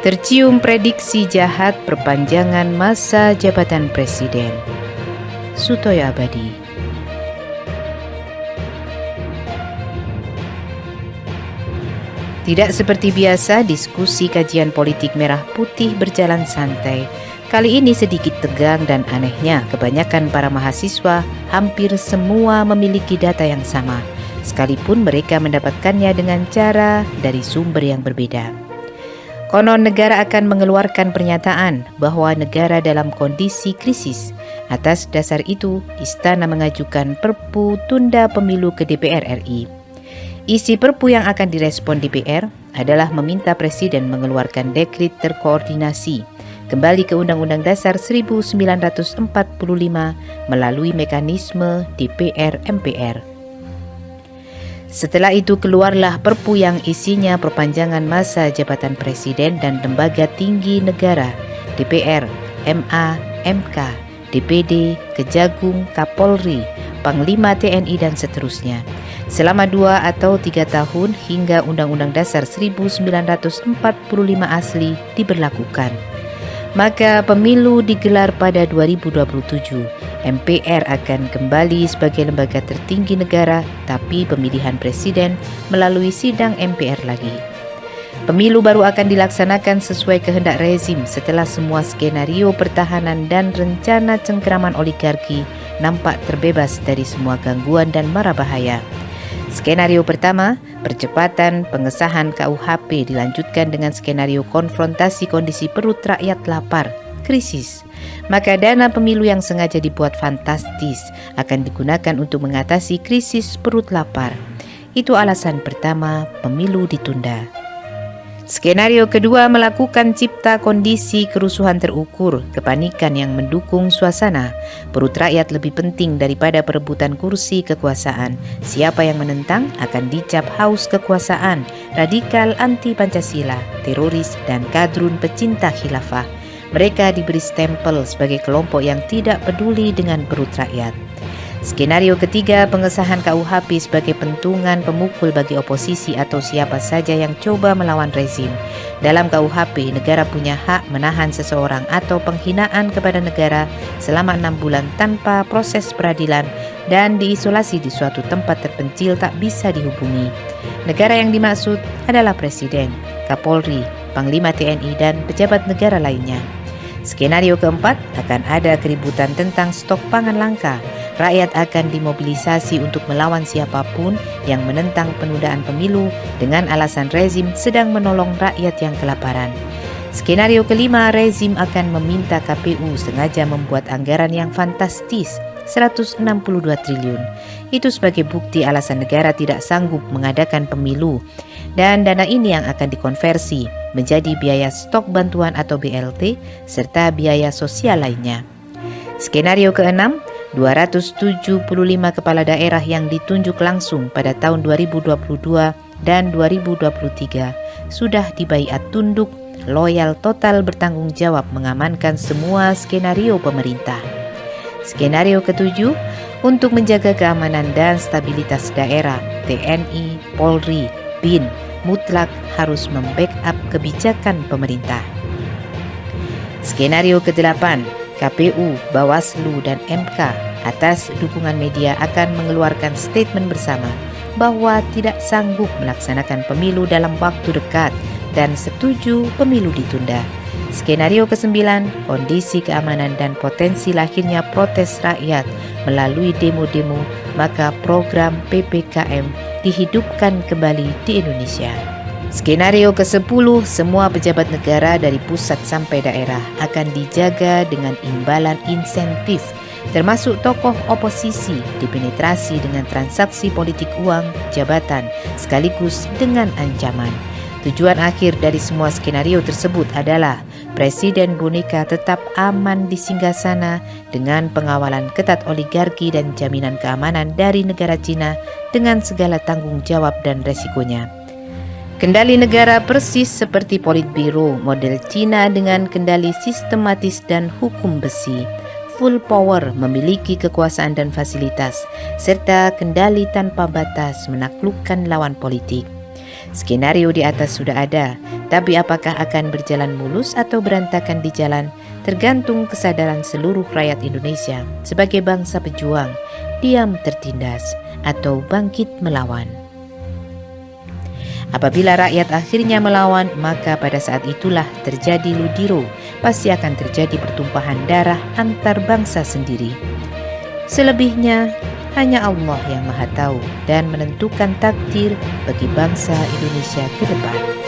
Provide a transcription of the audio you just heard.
Tercium prediksi jahat perpanjangan masa jabatan Presiden. Sutoyo Abadi. Tidak seperti biasa, diskusi kajian politik merah putih berjalan santai. Kali ini sedikit tegang dan anehnya, kebanyakan para mahasiswa hampir semua memiliki data yang sama, sekalipun mereka mendapatkannya dengan cara dari sumber yang berbeda. Konon negara akan mengeluarkan pernyataan bahwa negara dalam kondisi krisis. Atas dasar itu, Istana mengajukan Perpu tunda pemilu ke DPR RI. Isi Perpu yang akan direspon DPR adalah meminta Presiden mengeluarkan dekret terkoordinasi kembali ke Undang-Undang Dasar 1945 melalui mekanisme DPR-MPR. Setelah itu keluarlah Perpu yang isinya perpanjangan masa jabatan Presiden dan lembaga tinggi negara, DPR, MA, MK, DPD, Kejagung, Kapolri, Panglima TNI dan seterusnya, selama 2 atau 3 tahun hingga Undang-Undang Dasar 1945 asli diberlakukan. Maka pemilu digelar pada 2027. MPR akan kembali sebagai lembaga tertinggi negara, tapi pemilihan presiden melalui sidang MPR lagi. Pemilu baru akan dilaksanakan sesuai kehendak rezim setelah semua skenario pertahanan dan rencana cengkeraman oligarki nampak terbebas dari semua gangguan dan mara bahaya. Skenario pertama, percepatan pengesahan KUHP dilanjutkan dengan skenario konfrontasi kondisi perut rakyat lapar, krisis. Maka dana pemilu yang sengaja dibuat fantastis akan digunakan untuk mengatasi krisis perut lapar. Itu alasan pertama pemilu ditunda. Skenario kedua melakukan cipta kondisi kerusuhan terukur, kepanikan yang mendukung suasana. Perut rakyat lebih penting daripada perebutan kursi kekuasaan. Siapa yang menentang akan dicap haus kekuasaan, radikal anti Pancasila, teroris dan kadrun pecinta khilafah. Mereka diberi stempel sebagai kelompok yang tidak peduli dengan perut rakyat. Skenario ketiga, pengesahan KUHP sebagai pentungan pemukul bagi oposisi atau siapa saja yang coba melawan rezim. Dalam KUHP, negara punya hak menahan seseorang atau penghinaan kepada negara selama 6 bulan tanpa proses peradilan dan diisolasi di suatu tempat terpencil tak bisa dihubungi. Negara yang dimaksud adalah Presiden, Kapolri, Panglima TNI dan pejabat negara lainnya. Skenario keempat, akan ada keributan tentang stok pangan langka. Rakyat akan dimobilisasi untuk melawan siapapun yang menentang penundaan pemilu dengan alasan rezim sedang menolong rakyat yang kelaparan. Skenario kelima, rezim akan meminta KPU sengaja membuat anggaran yang fantastis, 162 triliun. Itu sebagai bukti alasan negara tidak sanggup mengadakan pemilu. Dan dana ini yang akan dikonversi menjadi biaya stok bantuan atau BLT serta biaya sosial lainnya. Skenario keenam, 275 kepala daerah yang ditunjuk langsung pada tahun 2022 dan 2023 sudah dibaiat tunduk, loyal, total bertanggung jawab mengamankan semua skenario pemerintah. Skenario ketujuh, untuk menjaga keamanan dan stabilitas daerah, TNI, Polri, BIN mutlak harus membackup kebijakan pemerintah. Skenario ke-8, KPU, Bawaslu, dan MK atas dukungan media akan mengeluarkan statement bersama bahwa tidak sanggup melaksanakan pemilu dalam waktu dekat dan setuju pemilu ditunda. Skenario ke-9, kondisi keamanan dan potensi lahirnya protes rakyat melalui demo-demo, maka program PPKM dihidupkan kembali di Indonesia. Skenario ke-10, semua pejabat negara dari pusat sampai daerah akan dijaga dengan imbalan insentif, termasuk tokoh oposisi dipenetrasi dengan transaksi politik uang, jabatan, sekaligus dengan ancaman. Tujuan akhir dari semua skenario tersebut adalah Presiden boneka tetap aman di singgasana dengan pengawalan ketat oligarki dan jaminan keamanan dari negara Cina dengan segala tanggung jawab dan resikonya. Kendali negara persis seperti Politbiro model Cina dengan kendali sistematis dan hukum besi. Full power, memiliki kekuasaan dan fasilitas, serta kendali tanpa batas menaklukkan lawan politik. Skenario di atas sudah ada, tapi apakah akan berjalan mulus atau berantakan di jalan tergantung kesadaran seluruh rakyat Indonesia sebagai bangsa pejuang, diam tertindas atau bangkit melawan. Apabila rakyat akhirnya melawan, maka pada saat itulah terjadi ludiro, pasti akan terjadi pertumpahan darah antar bangsa sendiri. Selebihnya, hanya Allah yang Maha Tahu dan menentukan takdir bagi bangsa Indonesia ke depan.